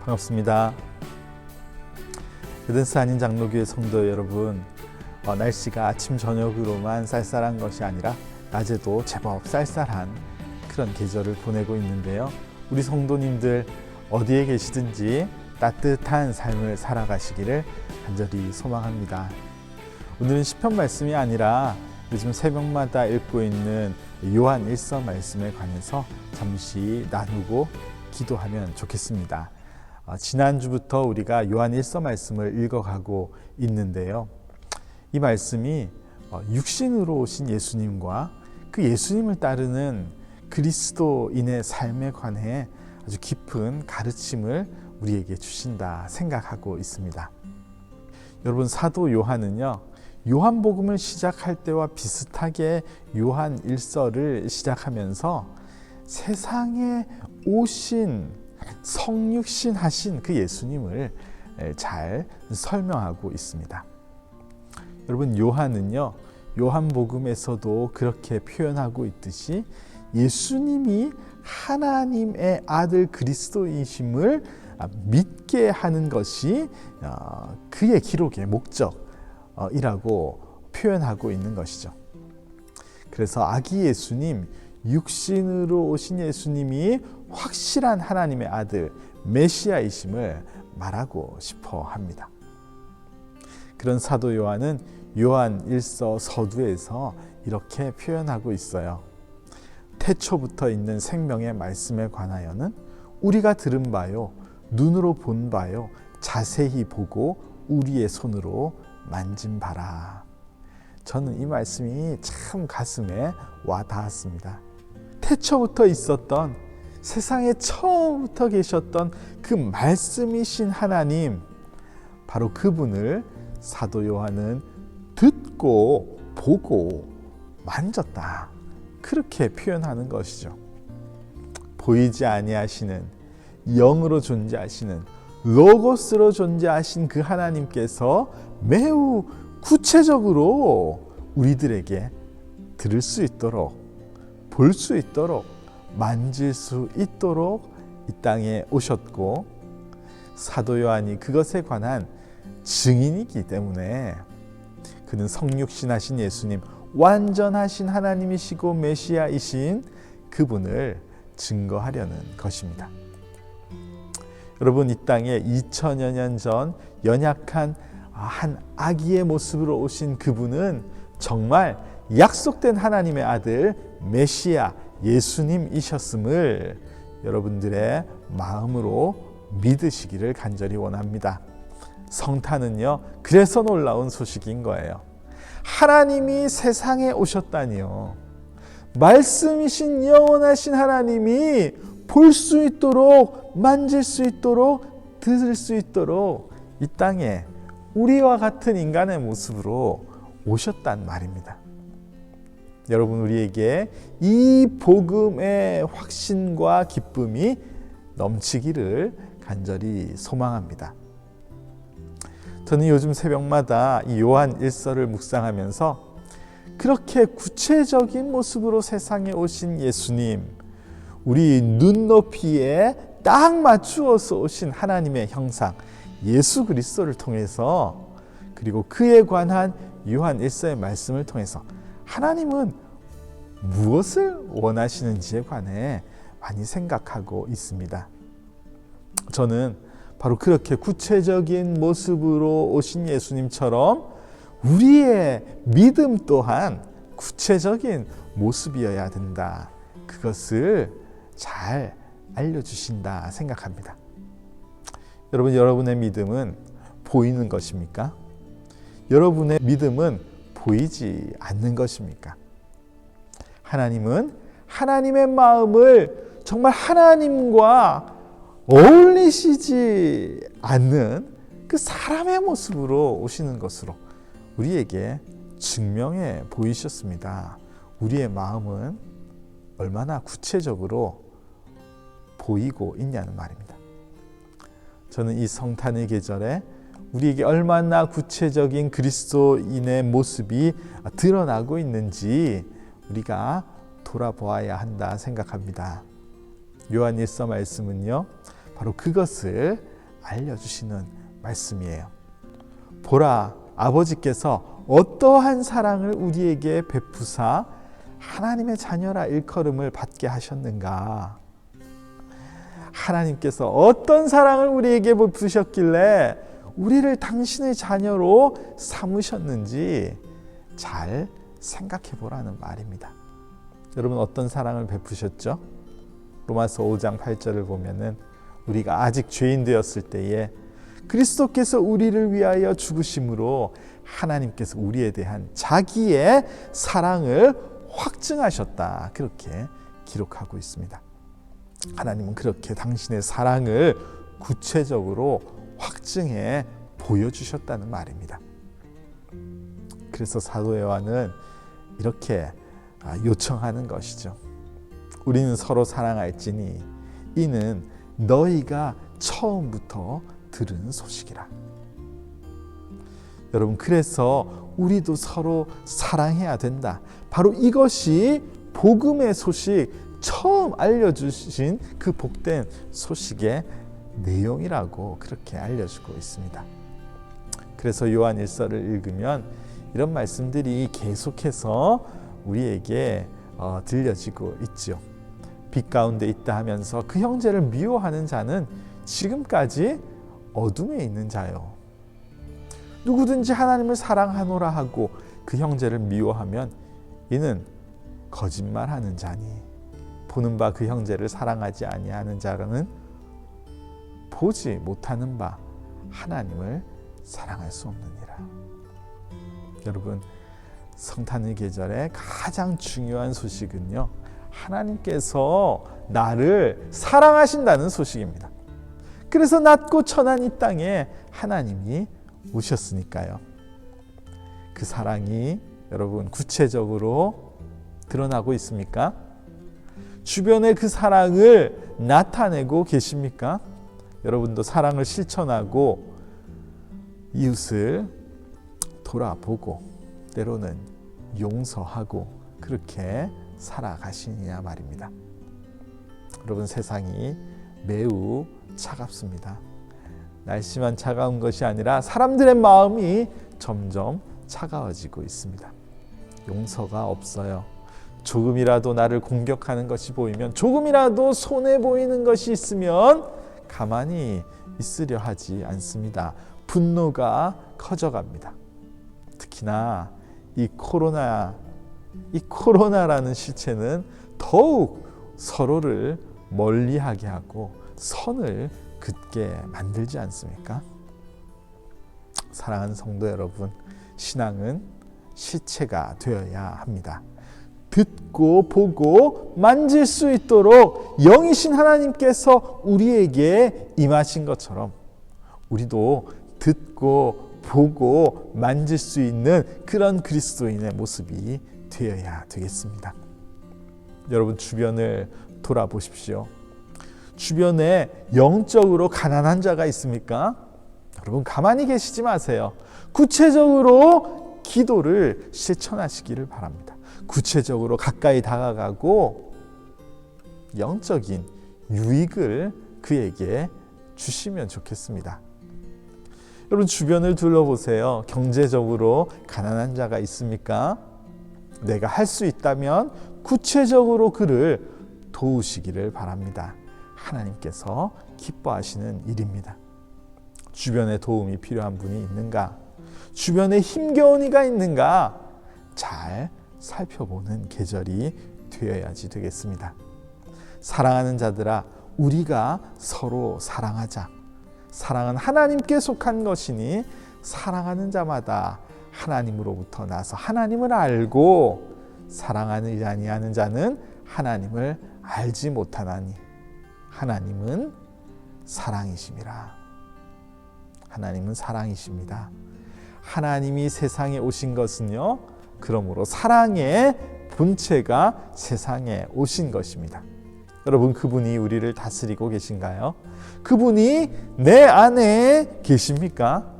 반갑습니다. 에덴스 한인 장로교회 성도 여러분, 날씨가 아침 저녁으로만 쌀쌀한 것이 아니라 낮에도 제법 쌀쌀한 그런 계절을 보내고 있는데요. 우리 성도님들 어디에 계시든지 따뜻한 삶을 살아가시기를 간절히 소망합니다. 오늘은 시편 말씀이 아니라 요즘 새벽마다 읽고 있는 요한 1서 말씀에 관해서 잠시 나누고 기도하면 좋겠습니다. 지난주부터 우리가 요한 1서 말씀을 읽어가고 있는데요. 이 말씀이 육신으로 오신 예수님과 그 예수님을 따르는 그리스도인의 삶에 관해 아주 깊은 가르침을 우리에게 주신다 생각하고 있습니다. 여러분, 사도 요한은요, 요한복음을 시작할 때와 비슷하게 요한 1서를 시작하면서 세상에 오신 성육신 하신 그 예수님을 잘 설명하고 있습니다. 여러분, 요한은요, 요한복음에서도 그렇게 표현하고 있듯이 예수님이 하나님의 아들 그리스도이심을 믿게 하는 것이 그의 기록의 목적이라고 표현하고 있는 것이죠. 그래서 아기 예수님, 육신으로 오신 예수님이 확실한 하나님의 아들 메시아이심을 말하고 싶어 합니다. 그런 사도 요한은 요한 1서 서두에서 이렇게 표현하고 있어요. 태초부터 있는 생명의 말씀에 관하여는 우리가 들은 바요, 눈으로 본 바요, 자세히 보고 우리의 손으로 만진 바라. 저는 이 말씀이 참 가슴에 와 닿았습니다. 태초부터 있었던, 세상에 처음부터 계셨던 그 말씀이신 하나님, 바로 그분을 사도 요한은 듣고 보고 만졌다, 그렇게 표현하는 것이죠. 보이지 아니하시는, 영으로 존재하시는, 로고스로 존재하신 그 하나님께서 매우 구체적으로 우리들에게 들을 수 있도록, 볼 수 있도록, 만질 수 있도록 이 땅에 오셨고, 사도 요한이 그것에 관한 증인이기 때문에 그는 성육신하신 예수님, 완전하신 하나님이시고 메시아이신 그분을 증거하려는 것입니다. 여러분, 이 땅에 2000여 년 전 연약한 한 아기의 모습으로 오신 그분은 정말 약속된 하나님의 아들 메시아 예수님이셨음을 여러분들의 마음으로 믿으시기를 간절히 원합니다. 성탄은요, 그래서 놀라운 소식인 거예요. 하나님이 세상에 오셨다니요. 말씀이신 영원하신 하나님이 볼 수 있도록, 만질 수 있도록, 들을 수 있도록 이 땅에 우리와 같은 인간의 모습으로 오셨단 말입니다. 여러분, 우리에게 이 복음의 확신과 기쁨이 넘치기를 간절히 소망합니다. 저는 요즘 새벽마다 이 요한 1서를 묵상하면서 그렇게 구체적인 모습으로 세상에 오신 예수님, 우리 눈높이에 딱 맞추어서 오신 하나님의 형상 예수 그리스도를 통해서, 그리고 그에 관한 요한 1서의 말씀을 통해서 하나님은 무엇을 원하시는지에 관해 많이 생각하고 있습니다. 저는 바로 그렇게 구체적인 모습으로 오신 예수님처럼 우리의 믿음 또한 구체적인 모습이어야 된다, 그것을 잘 알려주신다 생각합니다. 여러분, 여러분의 믿음은 보이는 것입니까? 여러분의 믿음은 보이지 않는 것입니까? 하나님은 하나님의 마음을 정말 하나님과 어울리시지 않는 그 사람의 모습으로 오시는 것으로 우리에게 증명해 보이셨습니다. 우리의 마음은 얼마나 구체적으로 보이고 있냐는 말입니다. 저는 이 성탄의 계절에 우리에게 얼마나 구체적인 그리스도인의 모습이 드러나고 있는지 우리가 돌아보아야 한다 생각합니다. 요한 1서 말씀은요, 바로 그것을 알려주시는 말씀이에요. 보라, 아버지께서 어떠한 사랑을 우리에게 베푸사 하나님의 자녀라 일컬음을 받게 하셨는가. 하나님께서 어떤 사랑을 우리에게 베푸셨길래 우리를 당신의 자녀로 삼으셨는지 잘 생각해 보라는 말입니다. 여러분, 어떤 사랑을 베푸셨죠? 로마서 5장 8절을 보면은 우리가 아직 죄인 되었을 때에 그리스도께서 우리를 위하여 죽으심으로 하나님께서 우리에 대한 자기의 사랑을 확증하셨다. 그렇게 기록하고 있습니다. 하나님은 그렇게 당신의 사랑을 구체적으로 확증해 보여주셨다는 말입니다. 그래서 사도 요한은 이렇게 요청하는 것이죠. 우리는 서로 사랑할지니 이는 너희가 처음부터 들은 소식이라. 여러분, 그래서 우리도 서로 사랑해야 된다. 바로 이것이 복음의 소식, 처음 알려주신 그 복된 소식의 내용이라고 그렇게 알려주고 있습니다. 그래서 요한 1서를 읽으면 이런 말씀들이 계속해서 우리에게 들려지고 있죠. 빛 가운데 있다 하면서 그 형제를 미워하는 자는 지금까지 어둠에 있는 자요. 누구든지 하나님을 사랑하노라 하고 그 형제를 미워하면 이는 거짓말하는 자니 보는 바 그 형제를 사랑하지 아니하는 자는 보지 못하는 바 하나님을 사랑할 수 없느니라. 여러분, 성탄의 계절에 가장 중요한 소식은요, 하나님께서 나를 사랑하신다는 소식입니다. 그래서 낮고 천한 이 땅에 하나님이 오셨으니까요. 그 사랑이 여러분 구체적으로 드러나고 있습니까? 주변에 그 사랑을 나타내고 계십니까? 여러분도 사랑을 실천하고 이웃을 돌아보고 때로는 용서하고 그렇게 살아가시느냐 말입니다. 여러분, 세상이 매우 차갑습니다. 날씨만 차가운 것이 아니라 사람들의 마음이 점점 차가워지고 있습니다. 용서가 없어요. 조금이라도 나를 공격하는 것이 보이면, 조금이라도 손해 보이는 것이 있으면 가만히 있으려 하지 않습니다. 분노가 커져갑니다. 특히나 이 코로나라는 실체는 더욱 서로를 멀리하게 하고 선을 긋게 만들지 않습니까? 사랑하는 성도 여러분, 신앙은 실체가 되어야 합니다. 듣고 보고 만질 수 있도록 영이신 하나님께서 우리에게 임하신 것처럼 우리도 듣고 보고 만질 수 있는 그런 그리스도인의 모습이 되어야 되겠습니다. 여러분, 주변을 돌아보십시오. 주변에 영적으로 가난한 자가 있습니까? 여러분, 가만히 계시지 마세요. 구체적으로 기도를 실천하시기를 바랍니다. 구체적으로 가까이 다가가고 영적인 유익을 그에게 주시면 좋겠습니다. 여러분, 주변을 둘러보세요. 경제적으로 가난한 자가 있습니까? 내가 할 수 있다면 구체적으로 그를 도우시기를 바랍니다. 하나님께서 기뻐하시는 일입니다. 주변에 도움이 필요한 분이 있는가? 주변에 힘겨운 이가 있는가? 잘 살펴보는 계절이 되어야지 되겠습니다. 사랑하는 자들아, 우리가 서로 사랑하자. 사랑은 하나님께 속한 것이니 사랑하는 자마다 하나님으로부터 나서 하나님을 알고 사랑하지 아니하는 자는 하나님을 알지 못하나니 하나님은 사랑이심이라. 하나님은 사랑이십니다. 하나님이 세상에 오신 것은요, 그러므로 사랑의 본체가 세상에 오신 것입니다. 여러분, 그분이 우리를 다스리고 계신가요? 그분이 내 안에 계십니까?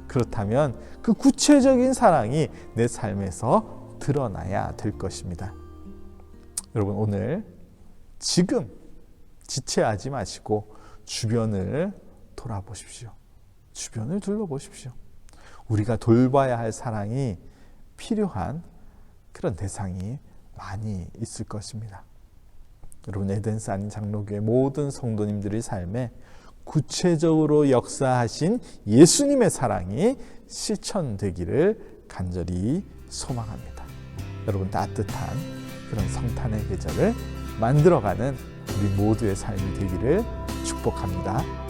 그렇다면 그 구체적인 사랑이 내 삶에서 드러나야 될 것입니다. 여러분, 오늘 지금 지체하지 마시고 주변을 돌아보십시오. 주변을 둘러보십시오. 우리가 돌봐야 할 사랑이 필요한 그런 대상이 많이 있을 것입니다. 여러분, 에덴스 아닌 장로교회 모든 성도님들의 삶에 구체적으로 역사하신 예수님의 사랑이 실천되기를 간절히 소망합니다. 여러분, 따뜻한 그런 성탄의 계절을 만들어가는 우리 모두의 삶이 되기를 축복합니다.